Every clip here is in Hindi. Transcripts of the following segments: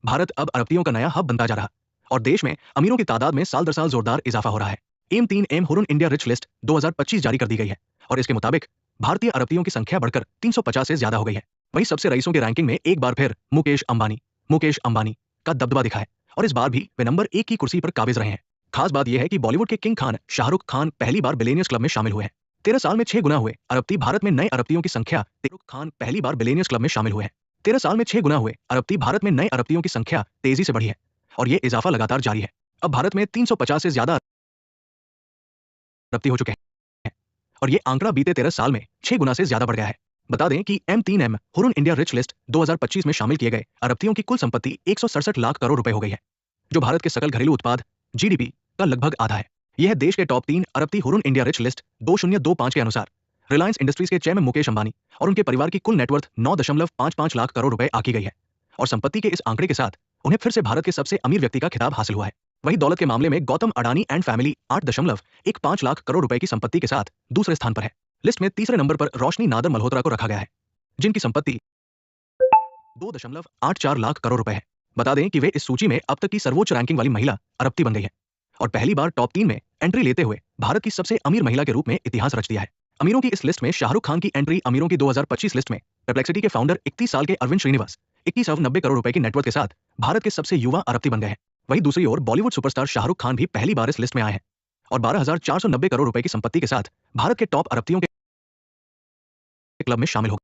भारत अब अरबतियों का नया हब बनता जा रहा और देश में अमीरों की तादाद में साल दर साल जोरदार इजाफा हो रहा है। M Hurun India rich list 2025 जारी कर दी गई है और इसके मुताबिक भारतीय अरबतियों की संख्या बढ़कर 350 से ज्यादा हो गई है। वहीं सबसे रईसों की रैंकिंग में एक बार फिर मुकेश अंबानी का दबदबा दिखा है और इस बार भी वे नंबर 1 की कुर्सी पर काबिज रहे हैं। खास बात यह है कि बॉलीवुड के किंग खान शाहरुख खान पहली बार बिलियनियर्स क्लब में शामिल हुए हैं। 13 साल में 6 गुना हुए अरबती भारत में नए अरबतियों की संख्या। शाहरुख खान पहली बार बिलियनियर्स क्लब में शामिल हुए हैं। 13 साल में 6 गुना हुए अरबती भारत में नए अरबतियों की संख्या तेजी से बढ़ी है और ये इजाफा लगातार जारी है। अब भारत में 350 से ज्यादा अरबती हो चुके हैं और ये आंकड़ा बीते 13 साल में 6 गुना से ज्यादा बढ़ गया है। बता दें कि M3M Hurun India rich list 2025 में शामिल किए गए अरबतियों की कुल संपत्ति 167 लाख करोड़ रुपए हो गई है, जो भारत के सकल घरेलू उत्पाद GDP का लगभग आधा है। यह है देश के टॉप 3 अरबती हुरुन इंडिया रिच लिस्ट 2025 के अनुसार रिलायंस इंडस्ट्रीज के चेयरमैन मुकेश अंबानी और उनके परिवार की कुल नेटवर्थ 9.55 लाख करोड़ रुपए आकी गई है और संपत्ति के इस आंकड़े के साथ उन्हें फिर से भारत के सबसे अमीर व्यक्ति का खिताब हासिल हुआ है। वहीं दौलत के मामले में गौतम अडानी एंड फैमिली 8.15 लाख करोड़ रुपए की संपत्ति के साथ दूसरे स्थान पर है। लिस्ट में तीसरे नंबर पर रोशनी नादर मल्होत्रा को रखा गया है, जिनकी संपत्ति 2.84 लाख करोड़ रुपए है। बता दें कि वे इस सूची में अब तक की सर्वोच्च रैंकिंग वाली महिला अरबती बन गई है और पहली बार टॉप 3 में एंट्री लेते हुए भारत की सबसे अमीर महिला के रूप में इतिहास रच दिया है। अमीरों की इस लिस्ट में शाहरुख खान की एंट्री अमीरों की 2025 लिस्ट में परप्लेक्सिटी के फाउंडर 31 साल के अरविंद श्रीनिवास 2190 करोड़ रुपए की नेटवर्थ के साथ भारत के सबसे युवा अरबती बन गए हैं। वहीं दूसरी ओर बॉलीवुड सुपरस्टार शाहरुख खान भी पहली बार इस लिस्ट में आए हैं और 12,490 करोड़ रुपए की संपत्ति के साथ भारत के टॉप अरबतियों के क्लब में शामिल हो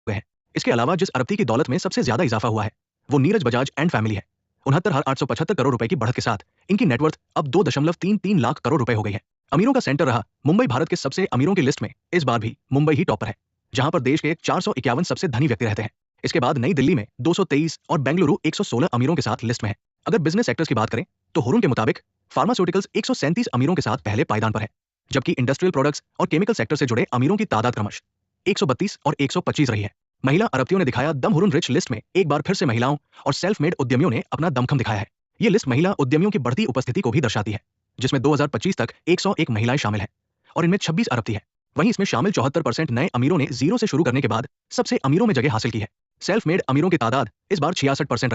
गए हैं। इसके अलावा जिस अरबती की दौलत में सबसे ज्यादा इजाफा हुआ है वो नीरज बजाज एंड फैमिली है। 69,875 करोड़ रुपए की बढ़त के साथ इनकी नेटवर्थ अब 2.33 लाख करोड़ रुपए हो गई है। अमीरों का सेंटर रहा मुंबई भारत के सबसे अमीरों की लिस्ट में इस बार भी मुंबई ही टॉपर है, जहां पर देश के 451 सबसे धनी व्यक्ति रहते हैं। इसके बाद नई दिल्ली में 223 और बेंगलुरु 116 अमीरों के साथ लिस्ट में है। अगर बिजनेस सेक्टर्स की बात करें तो हुरुन के मुताबिक फार्मास्यूटिकल्स 137 अमीरों के साथ पहले पायदान पर है, जबकि इंडस्ट्रियल प्रोडक्ट्स और केमिकल सेक्टर से जुड़े अमीरों की तादाद क्रमश 132 और 125 रही है। महिला अरबतियों ने दिखाया दम। हुरुन रिच लिस्ट में एक बार फिर से महिलाओं और सेल्फ मेड उद्यमियों ने अपना दमखम दिखाया है। ये लिस्ट महिला उद्यमियों की बढ़ती उपस्थिति को भी दर्शाती है, जिसमें 2025 तक 101 महिलाएं शामिल हैं और इनमें 26 अरबती है। वहीं इसमें शामिल 74% नए अमीरों ने जीरो से शुरू करने के बाद सबसे अमीरों में जगह हासिल की है। सेल्फ मेड अमीरों की तादाद इस बार 66%